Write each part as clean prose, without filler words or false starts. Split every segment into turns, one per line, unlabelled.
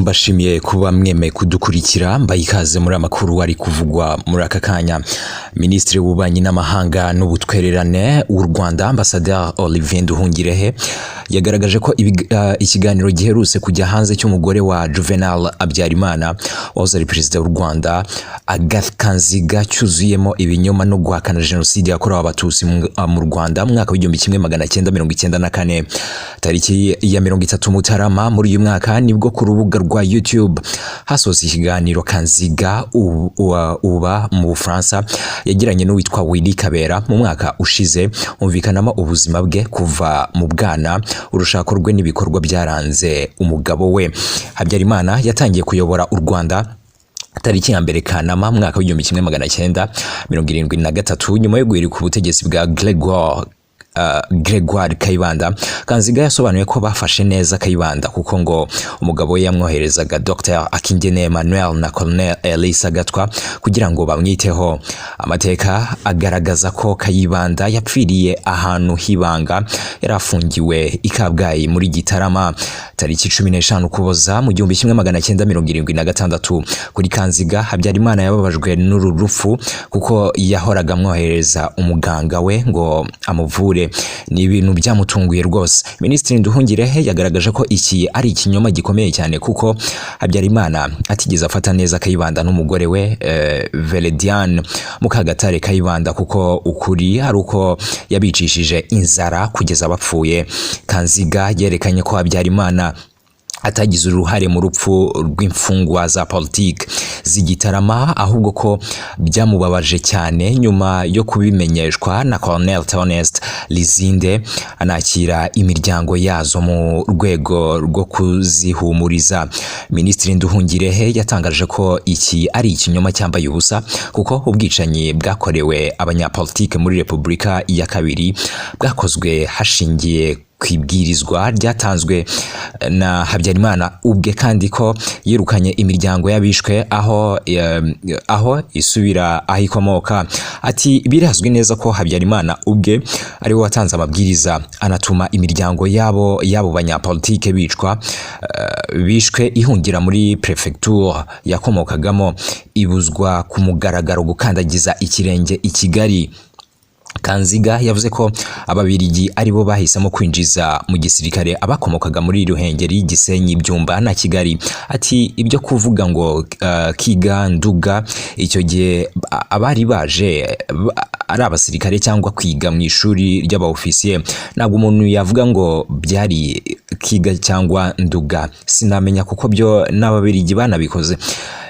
mbashimiye kuba mwemeye kudukurikira mbaye ikaze muri amakuru ari kuvugwa muri aka kanya. Minisitiri w'ububanyi n'amahanga n'ubutwererane w'u Rwanda Ambassadeur Nduhungirehe yagaragaje ko ikiganiro giherutse kujya hanze cy'umugore wa Juvenal Habyarimana wahoze ari perezida w'u Rwanda agakanziga cyuzuyemo ibinyoma no guhakana Genocide yakorewe abatutsi mu Rwanda mu mwaka wa 1994 tariki ya 30 Mutarama muri uyu mwaka nibwo ku rubuga rwa YouTube hasoze ikiganiro Kanziga uba mu Bufaransa yagiranye n'uwitwa Willy Kabera mu mwaka ushize umvikanamo ubuzima bwe kuva mu bwana urushako rwe n'ibikorwa byaranze umugabo we. Habyarimana yatangiye kuyobora u Rwanda tariki ya mbere Kanama mu mwaka wa 1973 nyuma yo guhirika ubutegetsi bwa Gregoire Kayibanda. Kanziga yasobanuye ko bafashe neza Kayibanda kuko ngo umugabo we yamwoherezaga Dr. Akingene Emmanuel na Colonel Elisa Gatwa kugira ngo bamwiteho. Amateka agaragaza ko Kayibanda yapfiriye ahantu hibanga yarafungiwe i Kabgayi muri Gitarama tariki 15 Ukuboza mu 1976. Kuri Kanziga, Habyarimana yababajwe n'uru rupfu kuko yahoraga amwohereza umuganga we ngo amuvure. Ni ibintu byamutunguye rwose. Minisitiri Nduhungirehe yagaragaje ko iki ari ikinyoma gikomeye cyane kuko Habyarimana atigeze afata neza Kayibanda n'umugore we Velediane Mukagatare Kayibanda kuko ukuri ari uko yabicishije inzara kugeza bapfuye. Kanziga yerekanye ko Habyarimana atagize uruhare mu rupfu rw'imfungwa za politike z'Igitarama ahubwo ko byamubabaje cyane nyuma yo kubimenyeshwa na Colonel Theoneste Lizinde anakira imiryango yazo mu rwego rwo kuzihumuriza. Minisitiri Nduhungirehe yatangaje ko iki ari ikinyoma cyambaye ubusa kuko ubwicanyi bwakorewe abanyapolitike muri Repubulika ya Kabiri bwakozwe hashingiye kwibwirizwa ryatanzwe na Habyarimana ubwe kandi ko yirukanye imiryango y'abishwe aho isubira ahikomoka. Ati birazwi neza ko Habyarimana ubwe ari we watanze amabwiriza anatuma imiryango yabo banyapolitike bishwe ihungira muri prefecture yakomokagamo ibuzwa ku mugaragaro gukandagiza ikirenge i Kigali. Kanziga yavuze ko ababirigi aribo bahisemo kwinjiza mu gisirikare abakomokaga muri Ruhengeri, Gisenyi, Byumba na Kigali. Ati ibyo kuvuga ngo kiga Nduga icyo gihe abari baje ari abasirikare cyangwa kwiga mu ishuri ry'abaofisiye ntabwo umuntu yavuga ngo byari kiga cyangwa Nduga. Sinamenya kuko byo n'ababirigi banabikoze.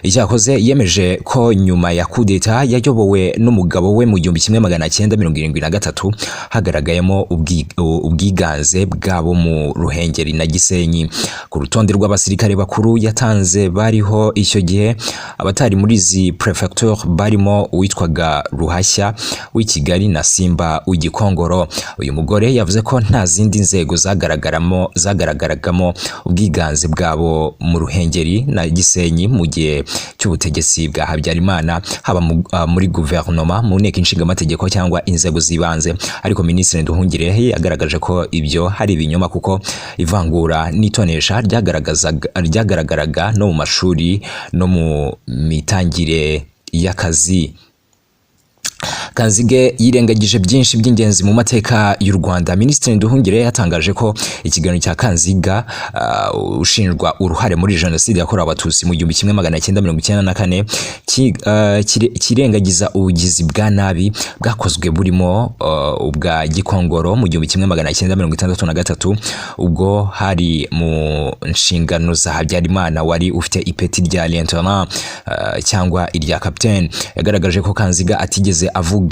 Icyakoze yemeje ko nyuma ya kudeta yayobowe n'umugabo we mu 1973 hagaragayemo ubwiganze bwabo mu Ruhengeri na Gisenyi. Ku rutonde rw'abasirikare bakuru yatanze bariho icyo gihe abatari muri izi prefecture barimo uwitwaga Ruhashya w'i Kigali na Simba w'Igikongoro. Uyu mugore yavuze ko nta zindi nzego zagaragaragamo ubwiganze bwabo mu Ruhengeri na Gisenyi mu gihe cy'ubutegetsi bwa Habyarimana haba muri guverinoma, mu nteko ishinga amategeko cyangwa inzego zibanze. Ariko Minisitiri Nduhungirehe yagaragaje ko ibyo hari ibinyoma kuko ivangura n'itonesha ryagaragaraga no mu mashuri no mu mitangire y'akazi. Kanzige yirengagije byinshi by'ingenzi mu mateka y'u Rwanda. Minisitiri Nduhungirehe yatangaje ko ikiganiro cya Kanziga ushinjwa uruhare muri Genocide yakorewe abatutsi mu 1994 kirengagiza ubugizi bwa nabi bwakozwe burimo ubwa Gikongoro mu 1963 ubwo hari mu nshingano za Habyarimana wari ufite ipeti rya lieutenant cyangwa irya capitaine. Yagaragaje ko Kanziga atigeze avuga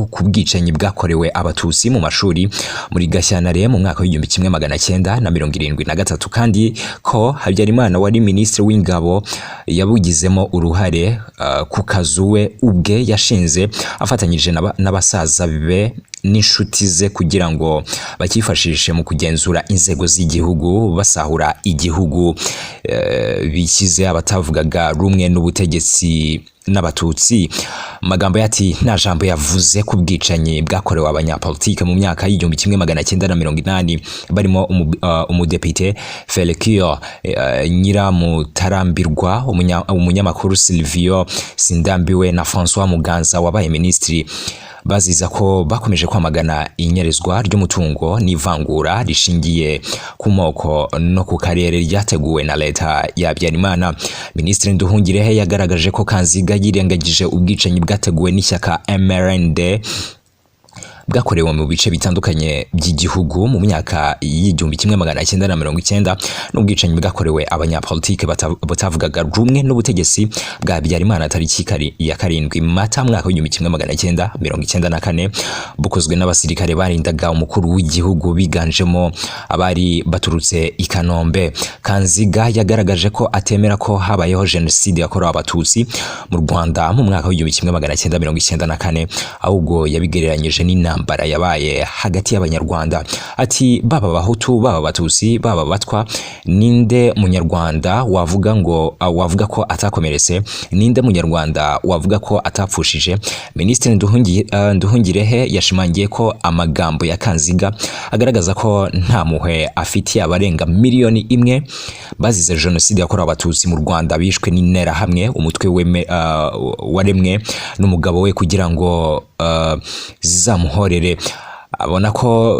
ku bwicanyi bwakorewe abatutsi mu mashuri muri Gashyantare mu mwaka wa 1973 kandi ko Habyarimana wari minisitiri w'ingabo yabugizemo uruhare ku kazu we ubwe yashinze afatanyije n'abasaza be n'inshuti ze kugira ngo bakifashishe mu kugenzura inzego z'igihugu basahura igihugu, bikize abatavugaga rumwe n'ubutegetsi n'abatutsi. Amagambo yati nta jambo yavuze ku bwicanyi bwakorewe abanyapolitike mu myaka y'igihumbi kimwe magana cyenda na 80 barimo umudepite Felekio Nyiramutarambirwa, umunyamakuru Silvio Sindambiwe na François Muganza wabaye ministri, baziza ko bakomeje kwamagana inyerezwa ry'umutungo n'ivangura rishingiye ku moko no ku karere ryateguwe na leta ya Habyarimana. Minisitiri Nduhungirehe yagaragaje ko Kanziga yirengagije ubwicanyi bwateguwe n'ishyaka MRND bwakorewe mu bice bitandukanye by'igihugu mu myaka y'igihumbi kimwe magana cyenda na 90 n'ubwicanyi bwakorewe abanyapolitike batavugaga rumwe n'ubutegetsi bwa Habyarimana tariki ya 7 Mata mwaka w'igihumbi kimwe magana cyenda 94, bukozwe n'abasirikare barindaga umukuru w'igihugu biganjemo abari baturutse i Kanombe. Kanziga yagaragaje ko atemera ko habayeho Genocide yakorewe abatutsi mu Rwanda mu mwaka w'igihumbi kimwe magana cyenda 94, ahubwo yabigereranyije n'intambara yabaye hagati y'abanyarwanda. Ati baba Abahutu, baba Abatutsi, baba Abatwa, ninde munyarwanda wavuga ko atakomeretse? Ninde munyarwanda wavuga ko atapfushije? Minisitiri Nduhungirehe yashimangiye ko amagambo ya Kanziga agaragaza ko nta muhwe afitiye abarenga miliyoni imwe bazize Genocide yakorewe abatutsi mu Rwanda bishwe n'intera hamwe, umutwe waremwe n'umugabo we kugira ngo zizamuhorere. Abona ko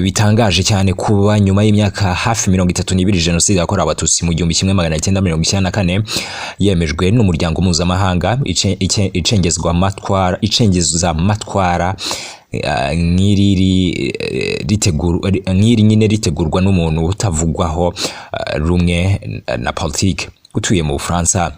bitangaje cyane kuba nyuma y'imyaka hafi 32 Genocide yakorewe abatutsi mu 1994 yemejwe n'umuryango mpuzamahanga, icengezwa matwara nk'iri nyine ritegurwa n'umuntu utavugwaho rumwe na politike utuye mu Bufaransa.